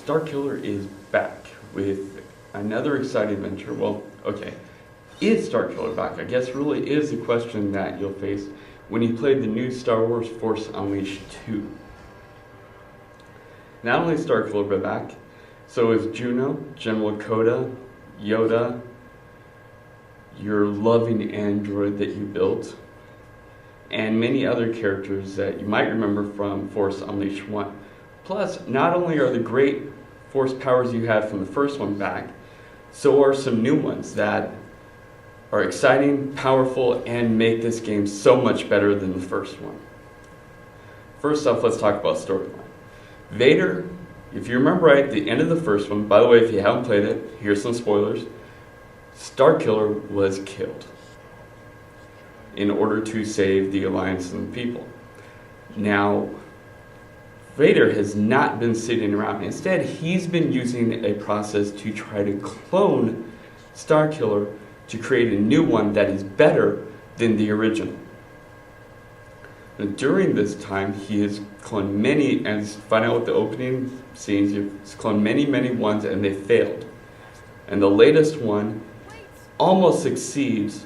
Starkiller is back with another exciting adventure. Well, okay, is Starkiller back? I guess really is the question that you'll face when you play the new Star Wars Force Unleashed 2. Not only is Starkiller back, so is Juno, General Coda, Yoda, your loving android that you built, and many other characters that you might remember from Force Unleashed 1. Plus, not only are the great force powers you had from the first one back, so are some new ones that are exciting, powerful, and make this game so much better than the first one. First off, let's talk about storyline. Vader, if you remember right, at the end of the first one, by the way, if you haven't played it, here's some spoilers, Starkiller was killed in order to save the Alliance and the people. Now, Vader has not been sitting around. Instead, he's been using a process to try to clone Starkiller to create a new one that is better than the original. And during this time, he has cloned many, and find out with the opening scenes, he's cloned many ones, and they failed. And the latest one almost succeeds,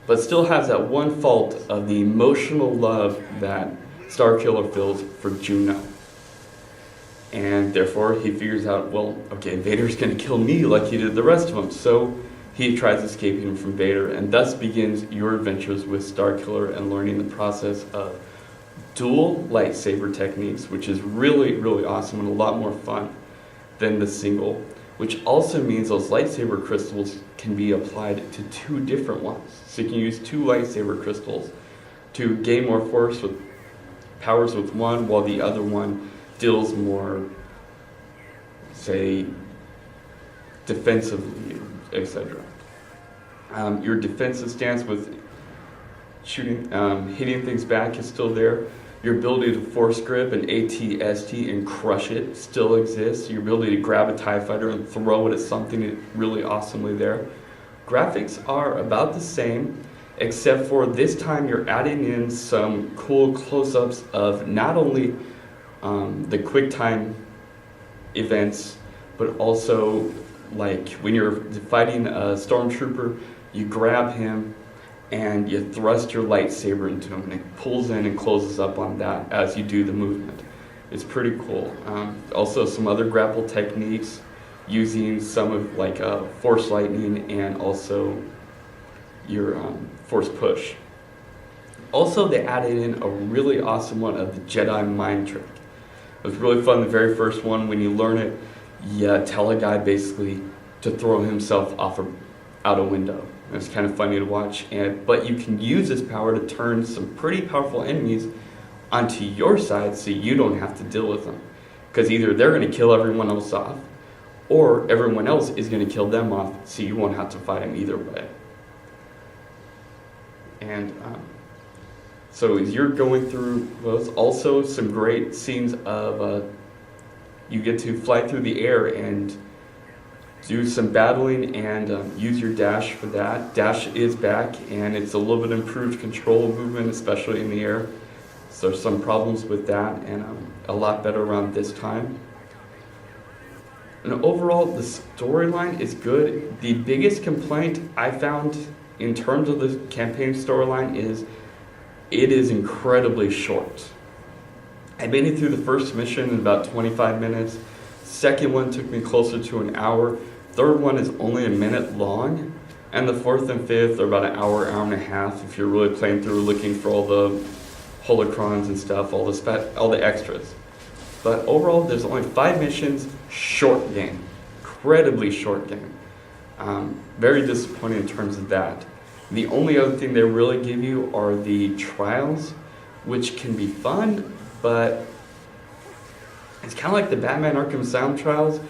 but still has that one fault of the emotional love that Starkiller feels for Juno. And therefore he figures out, well, okay, Vader's going to kill me like he did the rest of them. So he tries escaping from Vader, and thus begins your adventures with Starkiller and learning the process of dual lightsaber techniques, which is really awesome and a lot more fun than the single, which also means those lightsaber crystals can be applied to two different ones. So you can use two lightsaber crystals to gain more force with powers with one, while the other one deals more, say, defensively, etc. Your defensive stance with shooting, hitting things back is still there. Your ability to force grip and AT-ST and crush it still exists. Your ability to grab a TIE fighter and throw it at something really awesomely there. Graphics are about the same, except for this time you're adding in some cool close-ups of not only the QuickTime events, but also like when you're fighting a stormtrooper, you grab him and you thrust your lightsaber into him, and it pulls in and closes up on that as you do the movement. It's pretty cool. Also some other grapple techniques using some of like force lightning and also your force push. Also, they added in a really awesome one of the Jedi mind trick. It was really fun, the very first one. When you learn it, you tell a guy basically to throw himself out a window. It's kind of funny to watch, but you can use this power to turn some pretty powerful enemies onto your side so you don't have to deal with them. Because either they're going to kill everyone else off, or everyone else is going to kill them off, so you won't have to fight them either way. And so as you're going through those, also some great scenes of you get to fly through the air and do some battling and use your dash for that. Dash is back, and it's a little bit improved control movement, especially in the air. So there's some problems with that, and a lot better around this time. And overall, the storyline is good. The biggest complaint I found in terms of the campaign storyline is it is incredibly short. I made it through the first mission in about 25 minutes. Second one took me closer to an hour. Third one is only a minute long. And the fourth and fifth are about an hour and a half if you're really playing through looking for all the holocrons and stuff, all the extras. But overall, there's only 5 missions, short game, incredibly short game. Very disappointing in terms of that. The only other thing they really give you are the trials, which can be fun, but it's kind of like the Batman Arkham Asylum trials.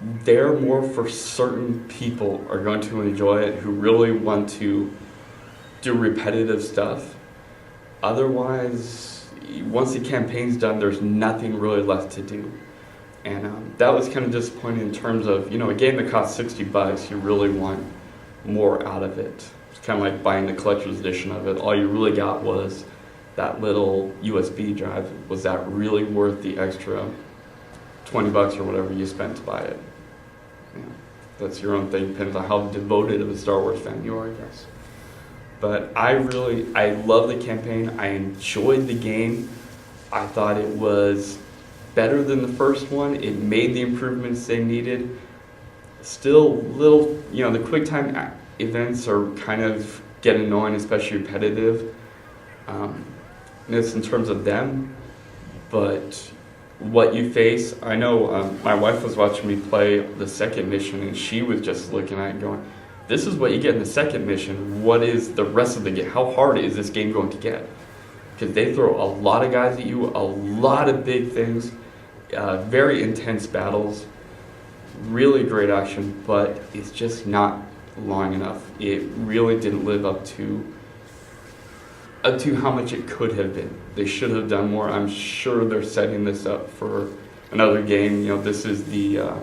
They're more for certain people are going to enjoy it who really want to do repetitive stuff. Otherwise, once the campaign's done, there's nothing really left to do. And that was kind of disappointing in terms of, a game that costs $60, you really want more out of it. It's kind of like buying the collector's edition of it. All you really got was that little USB drive. Was that really worth the extra $20 or whatever you spent to buy it. Yeah, that's your own thing. Depends on how devoted of a Star Wars fan you are, I guess. But I love the campaign. I enjoyed the game. I thought it was better than the first one. It made the improvements they needed. Still little, the quick time events are kind of get annoying, especially repetitive. This in terms of them, but what you face, I know my wife was watching me play the second mission and she was just looking at it going, this is what you get in the second mission. What is the rest of the game? How hard is this game going to get? Because they throw a lot of guys at you, a lot of big things, very intense battles, really great action, but it's just not long enough. It really didn't live up to how much it could have been. They should have done more. I'm sure they're setting this up for another game. This is the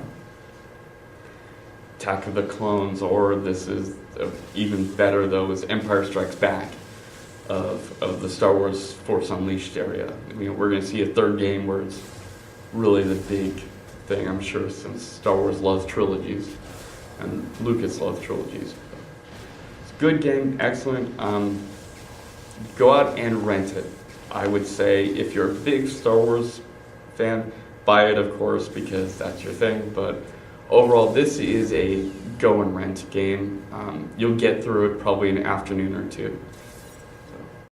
Attack of the Clones, or this is even better though is Empire Strikes Back of the Star Wars Force Unleashed area. We're going to see a third game where it's really the big thing, I'm sure, since Star Wars loves trilogies and Lucas loves trilogies. It's a good game, excellent. Go out and rent it. I would say if you're a big Star Wars fan, buy it, of course, because that's your thing. But overall, this is a go and rent game. You'll get through it probably in an afternoon or two.